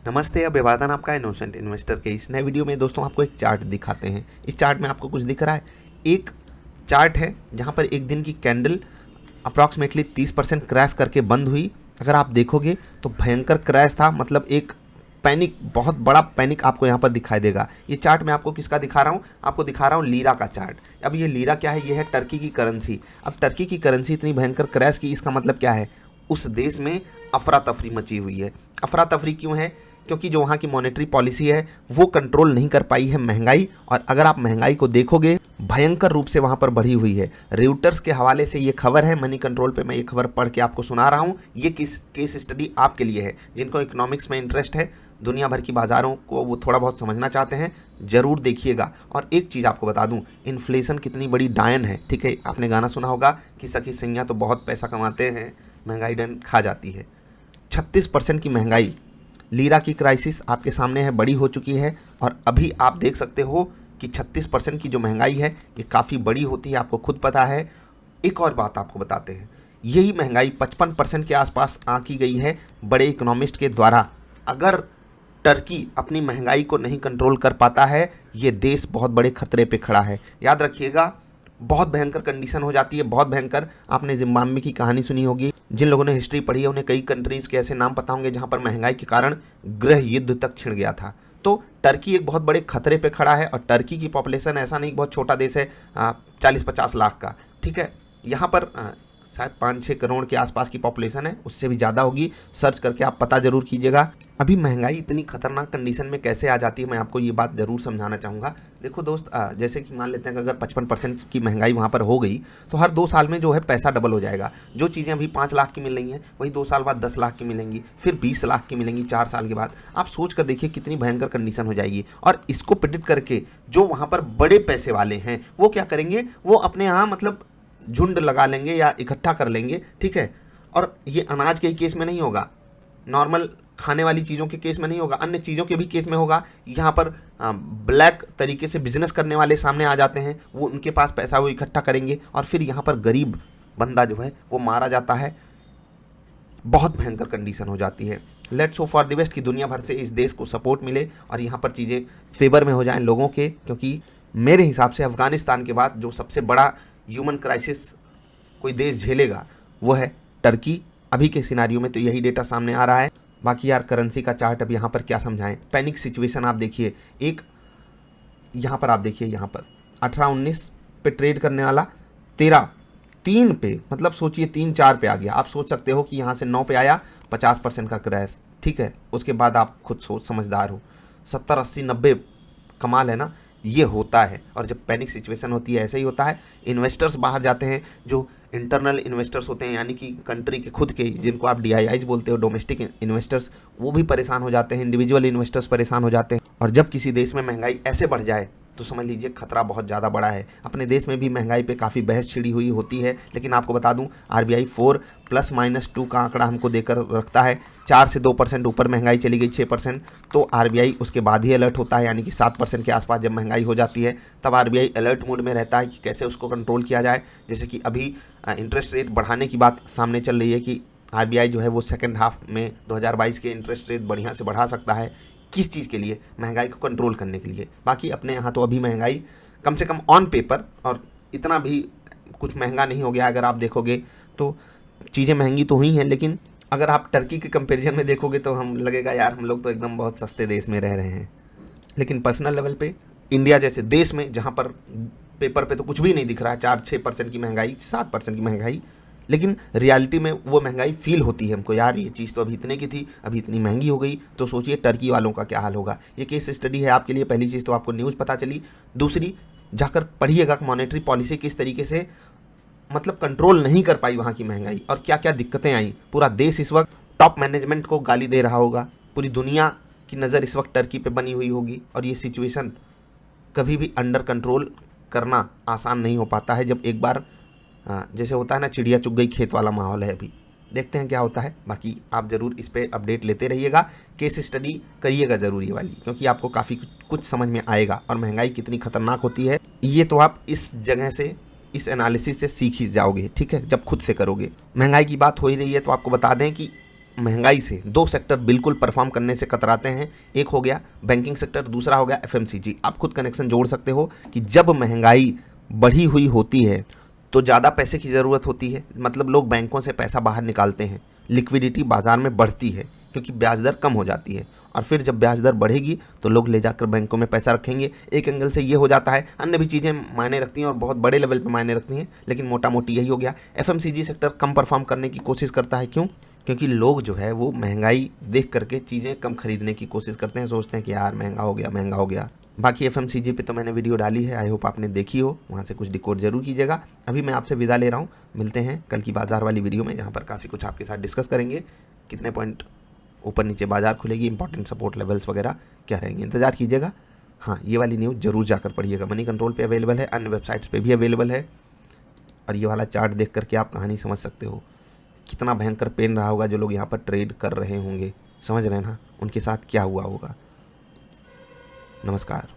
नमस्ते, अभिवादन आपका इनोसेंट इन्वेस्टर के इस नए वीडियो में दोस्तों आपको एक चार्ट दिखाते हैं। इस चार्ट में आपको कुछ दिख रहा है। एक चार्ट है जहां पर एक दिन की कैंडल अप्रॉक्सीमेटली 30% क्रैश करके बंद हुई। अगर आप देखोगे तो भयंकर क्रैश था, मतलब एक पैनिक, बहुत बड़ा पैनिक आपको यहाँ पर दिखाई देगा। ये चार्ट मैं आपको किसका दिखा रहा हूँ? आपको दिखा रहा हूँ लीरा का चार्ट। अब ये लीरा क्या है? ये है टर्की की करेंसी। अब टर्की की करेंसी इतनी भयंकर क्रैश की, इसका मतलब क्या है? उस देश में अफरा तफरी मची हुई है। अफरा तफरी क्यों है? क्योंकि जो वहाँ की मॉनेटरी पॉलिसी है वो कंट्रोल नहीं कर पाई है महंगाई। और अगर आप महंगाई को देखोगे भयंकर रूप से वहाँ पर बढ़ी हुई है। रेउटर्स के हवाले से ये खबर है, मनी कंट्रोल पे मैं ये खबर पढ़ के आपको सुना रहा हूँ। ये केस स्टडी आपके लिए है। जिनको इकोनॉमिक्स में इंटरेस्ट है, दुनिया भर की बाज़ारों को वो थोड़ा बहुत समझना चाहते हैं, ज़रूर देखिएगा। और एक चीज़ आपको बता दूं, इन्फ्लेशन कितनी बड़ी डायन है। ठीक है, आपने गाना सुना होगा कि सखी सैया तो बहुत पैसा कमाते हैं, महंगाई डायन खा जाती है। 36% की महंगाई, लीरा की क्राइसिस आपके सामने है, बड़ी हो चुकी है। और अभी आप देख सकते हो कि 36% की जो महंगाई है ये काफ़ी बड़ी होती है, आपको खुद पता है। एक और बात आपको बताते हैं, यही महंगाई 55% के आसपास आंकी गई है बड़े इकोनॉमिस्ट के द्वारा। अगर टर्की अपनी महंगाई को नहीं कंट्रोल कर पाता है, ये देश बहुत बड़े खतरे पे खड़ा है। याद रखिएगा, बहुत भयंकर कंडीशन हो जाती है, बहुत भयंकर। आपने जिम्बाब्वे की कहानी सुनी होगी। जिन लोगों ने हिस्ट्री पढ़ी है उन्हें कई कंट्रीज़ के ऐसे नाम पता होंगे जहां पर महंगाई के कारण गृह युद्ध तक छिड़ गया था। तो टर्की एक बहुत बड़े खतरे पे खड़ा है। और टर्की की पॉपुलेशन ऐसा नहीं, बहुत छोटा देश है, 40-50 लाख का। ठीक है, यहाँ पर शायद 5-6 करोड़ के आसपास की पॉपुलेशन है, उससे भी ज़्यादा होगी। सर्च करके आप पता ज़रूर कीजिएगा। अभी महंगाई इतनी खतरनाक कंडीशन में कैसे आ जाती है, मैं आपको ये बात ज़रूर समझाना चाहूँगा। देखो दोस्त, जैसे कि मान लेते हैं कि अगर 55% की महंगाई वहाँ पर हो गई तो हर 2 साल में जो है पैसा डबल हो जाएगा। जो चीज़ें अभी 5 लाख की मिल रही हैं वही 2 साल बाद 10 लाख की मिलेंगी, फिर 20 लाख की मिलेंगी 4 साल के बाद। आप सोच कर देखिए कितनी भयंकर कंडीशन हो जाएगी। और इसको प्रेडिक्ट करके जो वहाँ पर बड़े पैसे वाले हैं वो क्या करेंगे, वो अपने यहाँ मतलब झुंड लगा लेंगे या इकट्ठा कर लेंगे। ठीक है, और ये अनाज के ही केस में नहीं होगा, नॉर्मल खाने वाली चीज़ों के केस में नहीं होगा, अन्य चीज़ों के भी केस में होगा। यहाँ पर ब्लैक तरीके से बिजनेस करने वाले सामने आ जाते हैं, वो उनके पास पैसा वो इकट्ठा करेंगे और फिर यहाँ पर गरीब बंदा जो है वो मारा जाता है। बहुत भयंकर कंडीशन हो जाती है। Let's hope for the best कि दुनिया भर से इस देश को सपोर्ट मिले और यहाँ पर चीज़ें फेवर में हो जाएं लोगों के। क्योंकि मेरे हिसाब से अफ़गानिस्तान के बाद जो सबसे बड़ा ह्यूमन क्राइसिस कोई देश झेलेगा वो है टर्की। अभी के सिनारियो में तो यही डेटा सामने आ रहा है। बाकी यार करेंसी का चार्ट अब यहाँ पर क्या समझाएं, पैनिक सिचुएशन आप देखिए। एक यहाँ पर आप देखिए, यहाँ पर 18-19 पे ट्रेड करने वाला 13-3 पे, मतलब सोचिए 3-4 पे आ गया। आप सोच सकते हो कि यहाँ से 9 पे आया, 50% का क्रैश। ठीक है, उसके बाद आप खुद सोच, समझदार हो, 70-80-90, कमाल है ना। ये होता है। और जब पैनिक सिचुएशन होती है ऐसे ही होता है। इन्वेस्टर्स बाहर जाते हैं, जो इंटरनल इन्वेस्टर्स होते हैं, यानी कि कंट्री के खुद के, जिनको आप DIIs बोलते हो, डोमेस्टिक इन्वेस्टर्स, वो भी परेशान हो जाते हैं। इंडिविजुअल इन्वेस्टर्स परेशान हो जाते हैं। और जब किसी देश में महंगाई ऐसे बढ़ जाए तो समझ लीजिए खतरा बहुत ज़्यादा बड़ा है। अपने देश में भी महंगाई पे काफ़ी बहस छिड़ी हुई होती है, लेकिन आपको बता दूं RBI 4+-2 का आंकड़ा हमको देकर रखता है। 4 से 2% ऊपर महंगाई चली गई 6% तो RBI उसके बाद ही अलर्ट होता है, यानी कि 7% के आसपास जब महंगाई हो जाती है तब RBI अलर्ट मोड में रहता है कि कैसे उसको कंट्रोल किया जाए। जैसे कि अभी इंटरेस्ट रेट बढ़ाने की बात सामने चल रही है कि RBI जो है वो सेकेंड हाफ में 2022 के इंटरेस्ट रेट बढ़िया से बढ़ा सकता है। किस चीज़ के लिए? महंगाई को कंट्रोल करने के लिए। बाकी अपने यहाँ तो अभी महंगाई कम से कम ऑन पेपर और इतना भी कुछ महंगा नहीं हो गया। अगर आप देखोगे तो चीज़ें महंगी तो हुई हैं, लेकिन अगर आप टर्की के कंपैरिजन में देखोगे तो हम लगेगा यार हम लोग तो एकदम बहुत सस्ते देश में रह रहे हैं। लेकिन पर्सनल लेवल पे इंडिया जैसे देश में, जहाँ पर पेपर पे तो कुछ भी नहीं दिख रहा है, 4-6% की महंगाई, 7% की महंगाई, लेकिन रियलिटी में वो महंगाई फील होती है हमको। यार ये चीज़ तो अभी इतने की थी, अभी इतनी महंगी हो गई। तो सोचिए टर्की वालों का क्या हाल होगा। ये केस स्टडी है आपके लिए। पहली चीज़ तो आपको न्यूज़ पता चली, दूसरी जाकर पढ़िएगा मॉनेटरी पॉलिसी किस तरीके से मतलब कंट्रोल नहीं कर पाई वहाँ की महंगाई और क्या क्या दिक्कतें आई। पूरा देश इस वक्त टॉप मैनेजमेंट को गाली दे रहा होगा, पूरी दुनिया की नज़र इस वक्त टर्की पे बनी हुई होगी। और ये सिचुएशन कभी भी अंडर कंट्रोल करना आसान नहीं हो पाता है जब एक बार जैसे होता है ना, चिड़िया चुग गई खेत वाला माहौल है। अभी देखते हैं क्या होता है। बाकी आप ज़रूर इस पे अपडेट लेते रहिएगा, केस स्टडी करिएगा ज़रूर ये वाली, क्योंकि आपको काफ़ी कुछ समझ में आएगा। और महंगाई कितनी खतरनाक होती है ये तो आप इस जगह से, इस एनालिसिस से सीख ही जाओगे। ठीक है, जब खुद से करोगे। महंगाई की बात हो ही रही है तो आपको बता दें कि महंगाई से दो सेक्टर बिल्कुल परफॉर्म करने से कतराते हैं। एक हो गया बैंकिंग सेक्टर, दूसरा हो गया एफएमसीजी। आप खुद कनेक्शन जोड़ सकते हो कि जब महंगाई बढ़ी हुई होती है तो ज़्यादा पैसे की ज़रूरत होती है, मतलब लोग बैंकों से पैसा बाहर निकालते हैं, लिक्विडिटी बाज़ार में बढ़ती है क्योंकि ब्याज दर कम हो जाती है, और फिर जब ब्याज दर बढ़ेगी तो लोग ले जाकर बैंकों में पैसा रखेंगे। एक एंगल से ये हो जाता है, अन्य भी चीज़ें मायने रखती हैं और बहुत बड़े लेवल पे मायने रखती हैं, लेकिन मोटा मोटी यही हो गया। एफएमसीजी सेक्टर कम परफॉर्म करने की कोशिश करता है, क्यों? क्योंकि लोग जो है वो महंगाई देख करके चीज़ें कम खरीदने की कोशिश करते हैं, सोचते हैं कि यार महंगा हो गया महंगा हो गया। बाकी एफएमसीजी पे तो मैंने वीडियो डाली है, आई होप आपने देखी हो, वहाँ से कुछ डिकोड जरूर कीजिएगा। अभी मैं आपसे विदा ले रहा हूँ, मिलते हैं कल की बाजार वाली वीडियो में, जहाँ पर काफ़ी कुछ आपके साथ डिस्कस करेंगे, कितने पॉइंट ऊपर नीचे बाजार खुलेगी, इंपॉर्टेंट सपोर्ट लेवल्स वगैरह क्या रहेंगे, इंतजार कीजिएगा। हाँ, ये वाली न्यूज़ जरूर जाकर पढ़िएगा, मनी कंट्रोल पे अवेलेबल है, अन्य वेबसाइट्स पे भी अवेलेबल है। और ये वाला चार्ट देख करके आप कहानी समझ सकते हो, कितना भयंकर पेन रहा होगा जो लोग यहाँ पर ट्रेड कर रहे होंगे, समझ रहे हैं ना, उनके साथ क्या हुआ होगा। नमस्कार।